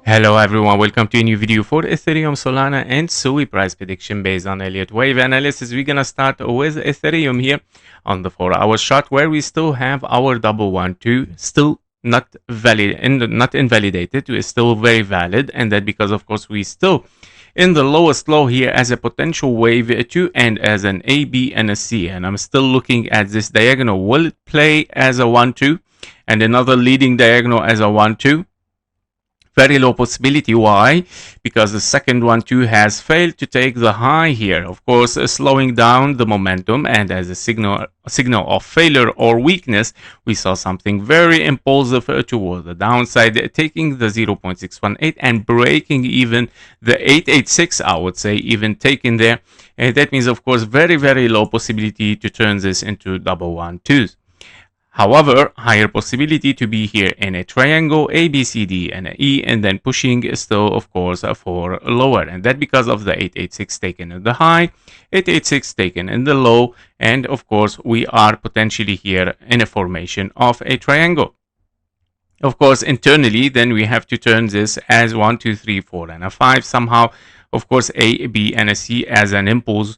Hello everyone, welcome to a new video for Ethereum, Solana and SUI price prediction based on Elliott Wave analysis. We're gonna start with Ethereum here on the 4-hour chart, where we still have our double 1-2 still not valid and not invalidated. It's still very valid, and that because of course we still in the lowest low here as a potential wave to end as an A, B and a C, and I'm still looking at this diagonal. Will it play as a 1-2 and another leading diagonal as a 1-2? Very low possibility. Why? Because the second 1-2 has failed to take the high here, of course slowing down the momentum, and as a signal of failure or weakness, we saw something very impulsive toward the downside, taking the 0.618 and breaking even the 886, I would say, even taken there. And that means of course very low possibility to turn this into double 1-2s. However, higher possibility to be here in a triangle, A, B, C, D, and a E, and then pushing still, of course, for lower. And that because of the 886 taken in the high, 886 taken in the low, and of course, we are potentially here in a formation of a triangle. Of course, internally, then we have to turn this as 1, 2, 3, 4, and a 5 somehow. Of course, A, B, and a C as an impulse.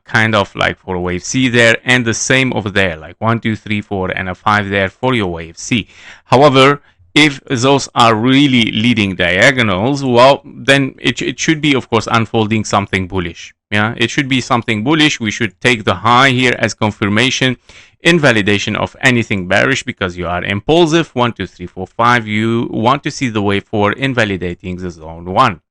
Kind of like for wave C there, and the same over there, like 1, 2, 3, 4 and a 5 there for your wave C. However, if those are really leading diagonals, well, then it should be of course unfolding something bullish. Yeah, it should be something bullish. We should take the high here as confirmation, invalidation of anything bearish, because you are impulsive. 1, 2, 3, 4, 5, you want to see the wave 4 invalidating the zone 1.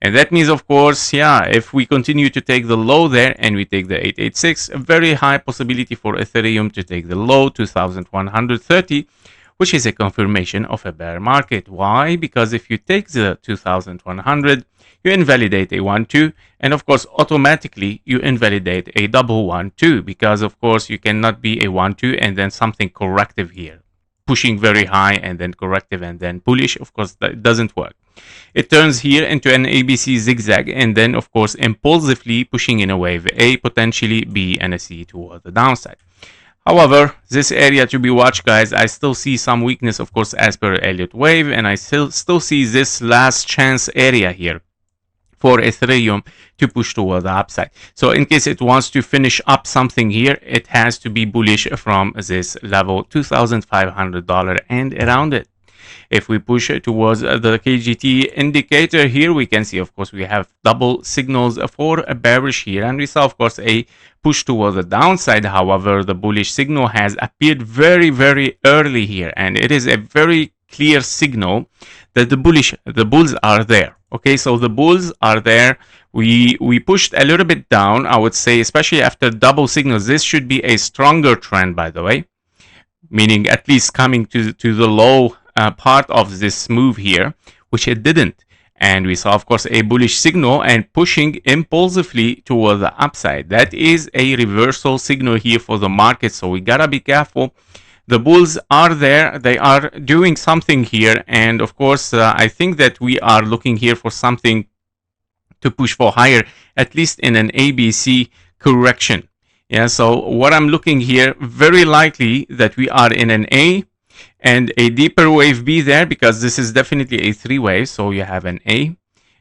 And that means, of course, yeah, if we continue to take the low there and we take the 886, a very high possibility for Ethereum to take the low 2130, which is a confirmation of a bear market. Why? Because if you take the 2100, you invalidate a 1-2, and of course, automatically you invalidate a double 1-2, because of course you cannot be a 1-2 and then something corrective here, pushing very high and then corrective and then bullish. Of course, that doesn't work. It turns here into an ABC zigzag, and then of course impulsively pushing in a wave A, potentially B and a C toward the downside. However, this area to be watched, guys. I still see some weakness, of course, as per Elliott Wave, and I still see this last chance area here for Ethereum to push toward the upside. So in case it wants to finish up something here, it has to be bullish from this level, $2,500 and around it. If we push towards the KGT indicator here, we can see, of course, we have double signals for a bearish here, and we saw, of course, a push towards the downside. However, the bullish signal has appeared very early here, and it is a very clear signal that the bulls are there. Okay, so the bulls are there. We pushed a little bit down, I would say, especially after double signals. This should be a stronger trend, by the way, meaning at least coming to the low part of this move here, which it didn't. And we saw, of course, a bullish signal and pushing impulsively toward the upside. That is a reversal signal here for the market, so we gotta be careful. The bulls are there, they are doing something here, and of course I think that we are looking here for something to push for higher, at least in an ABC correction. Yeah, so what I'm looking here, very likely that we are in an A and a deeper wave B there, because this is definitely a 3-way. So you have an A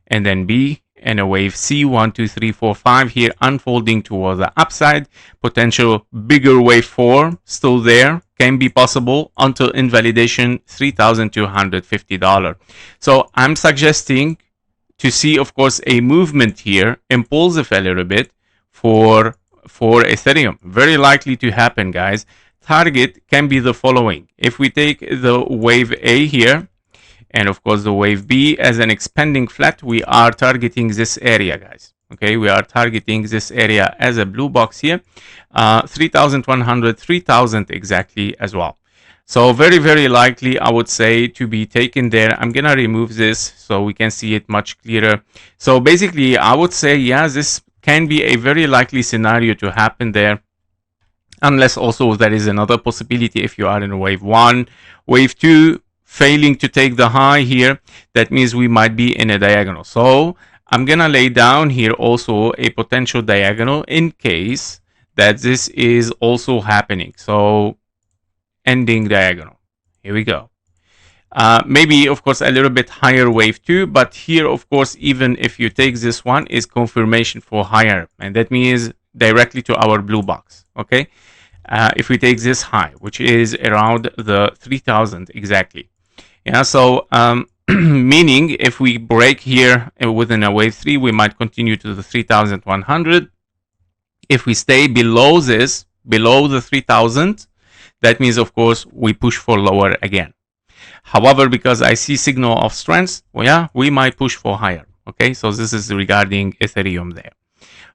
and then B and a wave C, 1, 2, 3, 4, 5 here unfolding toward the upside. Potential bigger wave 4 still there, can be possible until invalidation $3,250. So I'm suggesting to see, of course, a movement here, impulsive a little bit for Ethereum. Very likely to happen, guys. Target can be the following. If we take the wave A here, and of course the wave B as an expanding flat, we are targeting this area, guys. Okay, we are targeting this area as a blue box here, 3,100, 3,000 exactly as well. So very likely, I would say, to be taken there. I'm gonna remove this so we can see it much clearer. So basically, I would say, yeah, this can be a very likely scenario to happen there. Unless also there is another possibility. If you are in wave 1, wave 2, failing to take the high here, that means we might be in a diagonal. So I'm gonna lay down here also a potential diagonal in case that this is also happening. So ending diagonal Here we go. Maybe, of course, a little bit higher wave 2, but here, of course, even if you take this one, is confirmation for higher, and that means directly to our blue box. Okay, if we take this high, which is around the 3000 exactly, yeah. So meaning if we break here within a wave 3, we might continue to the 3100. If we stay below this, below the 3000, that means, of course, we push for lower again. However, because I see signal of strength, well, yeah, we might push for higher. Okay, so this is regarding Ethereum there.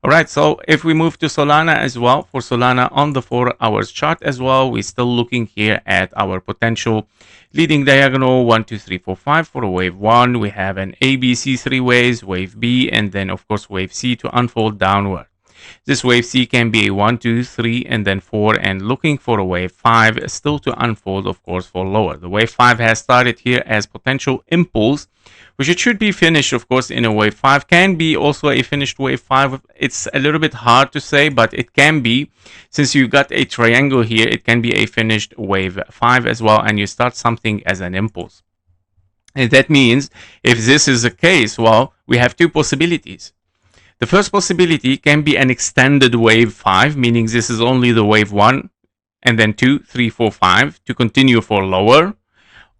All right, so if we move to Solana as well, for Solana on the 4 hours chart as well, we're still looking here at our potential leading diagonal 1, 2, 3, 4, 5 for wave 1. We have an ABC 3 waves, wave B, and then of course wave C to unfold downward. This wave C can be a 1, 2, 3, and then 4, and looking for a wave 5 still to unfold, of course, for lower. The wave 5 has started here as potential impulse, which it should be finished, of course, in a wave 5. Can be also a finished wave 5. It's a little bit hard to say, but it can be. Since you got a triangle here, it can be a finished wave 5 as well, and you start something as an impulse. And that means, if this is the case, well, we have two possibilities. The first possibility can be an extended wave 5, meaning this is only the wave 1, and then 2, 3, 4, 5 to continue for lower.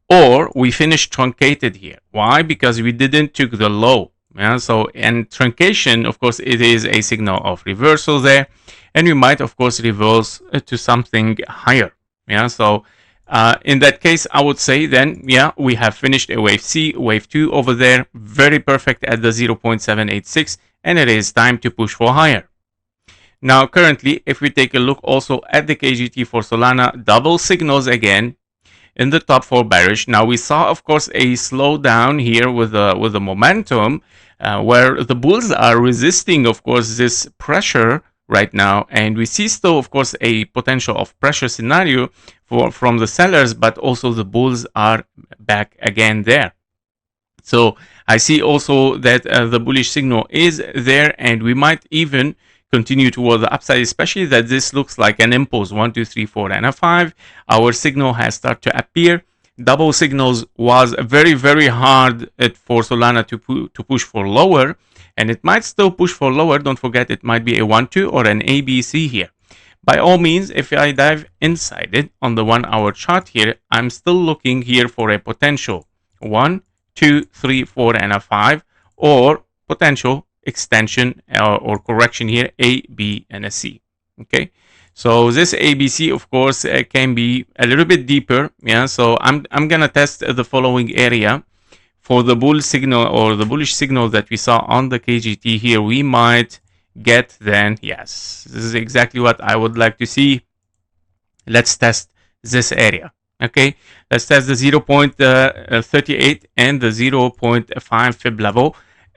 Or we finish truncated here. Why? Because we didn't took the low. Yeah? So, and truncation, of course, it is a signal of reversal there. And we might, of course, reverse to something higher. Yeah. So, in that case, I would say then, yeah, we have finished a wave C, wave 2 over there. Very perfect at the 0.786. And it is time to push for higher. Now, currently, if we take a look also at the KGT for Solana, double signals again in the top for bearish. Now, we saw, of course, a slowdown here with the momentum where the bulls are resisting, of course, this pressure right now. And we see still, of course, a potential of pressure scenario from the sellers, but also the bulls are back again there. So I see also that the bullish signal is there, and we might even continue toward the upside, especially that this looks like an impulse 1, 2, 3, 4, and a 5. Our signal has started to appear. Double signals was very, very hard for Solana to push for lower, and it might still push for lower. Don't forget, it might be a 1, 2 or an ABC here. By all means, if I dive inside it on the 1 hour chart here, I'm still looking here for a potential 1, 2, 3, 4, and a 5, or potential extension or correction here, A, B, and a C. Okay, so this ABC, of course, can be a little bit deeper. Yeah, so I'm gonna test the following area for the bull signal or the bullish signal that we saw on the KGT here. We might get then, yes, this is exactly what I would like to see. Let's test this area. Okay, let's test the 0.38 and the 0.5 fib level,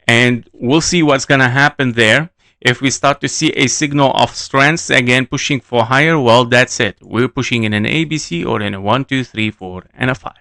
and we'll see what's gonna happen there. If we start to see a signal of strength again pushing for higher, well, that's it. We're pushing in an ABC or in a 1, 2, 3, 4, and a 5.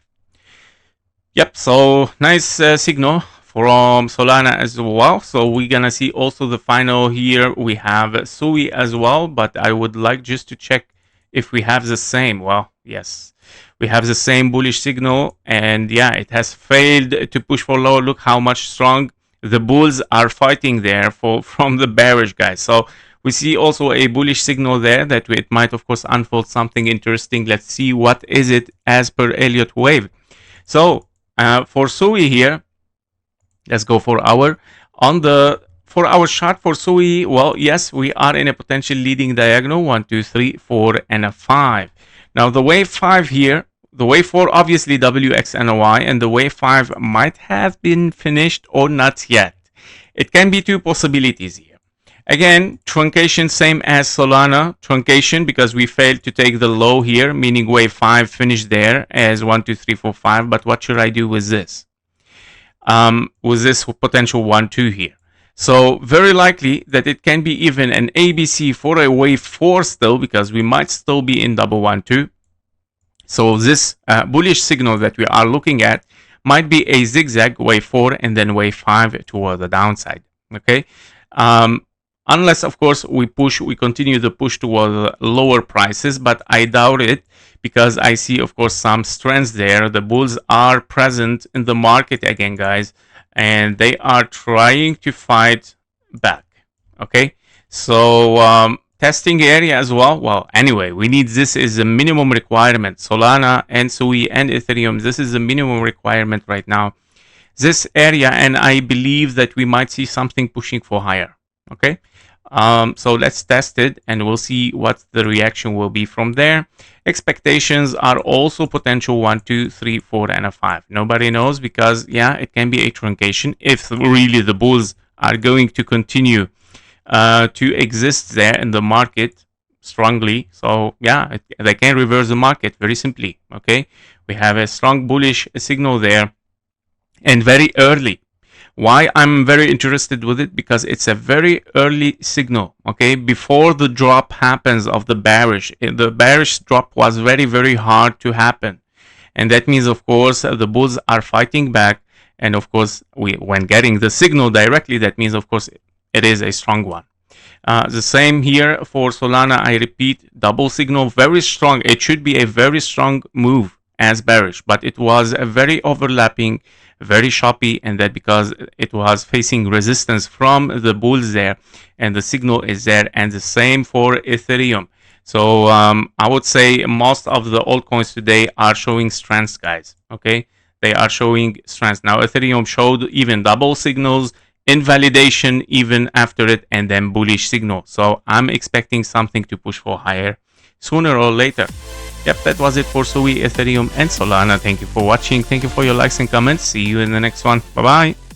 Yep, so nice signal from Solana as well. So we're gonna see also the final here. We have SUI as well, but I would like just to check if we have the same. Well, yes, we have the same bullish signal, and yeah, it has failed to push for lower. Look how much strong the bulls are fighting there from the bearish guys. So we see also a bullish signal there that it might, of course, unfold something interesting. Let's see what is it as per Elliott Wave. So for SUI here, let's go for hour. On the 4 hour chart for SUI, well, yes, we are in a potential leading diagonal 1, 2, 3, 4, and a 5. Now the wave 5 here, the wave 4 obviously WXNOI, and the wave 5 might have been finished or not yet. It can be two possibilities here. Again, truncation same as Solana, truncation because we failed to take the low here, meaning wave 5 finished there as 1, 2, 3, 4, 5. But what should I do with this? With this potential 1, 2 here. So very likely that it can be even an ABC for a wave 4 still, because we might still be in double 1, 2. So this bullish signal that we are looking at might be a zigzag wave 4 and then wave 5 toward the downside. Okay. unless of course we continue the push toward lower prices, but I doubt it, because I see of course some strengths there. The bulls are present in the market again, guys, and they are trying to fight back. Okay, so testing area as well. Well, anyway, we need, this is a minimum requirement. Solana and SUI and Ethereum, this is a minimum requirement right now, this area, and I believe that we might see something pushing for higher. Okay, so let's test it and we'll see what the reaction will be from there. Expectations are also potential 1, 2, 3, 4, and a 5. Nobody knows, because yeah, it can be a truncation if really the bulls are going to continue to exist there in the market strongly. So yeah, they can reverse the market very simply. Okay, we have a strong bullish signal there, and very early. Why I'm very interested with it? Because it's a very early signal. Okay, before the drop happens of the bearish drop was very hard to happen, and that means of course the bulls are fighting back, and of course when getting the signal directly, that means of course it is a strong one. The same here for Solana. I repeat, double signal, very strong. It should be a very strong move as bearish, but it was a very overlapping, very choppy, and that because it was facing resistance from the bulls there, and the signal is there. And the same for Ethereum. So I would say most of the altcoins today are showing strengths, guys. Okay, they are showing strengths. Now Ethereum showed even double signals, invalidation even after it, and then bullish signal. So I'm expecting something to push for higher sooner or later. Yep, that was it for SUI, Ethereum, and Solana. Thank you for watching. Thank you for your likes and comments. See you in the next one. Bye bye.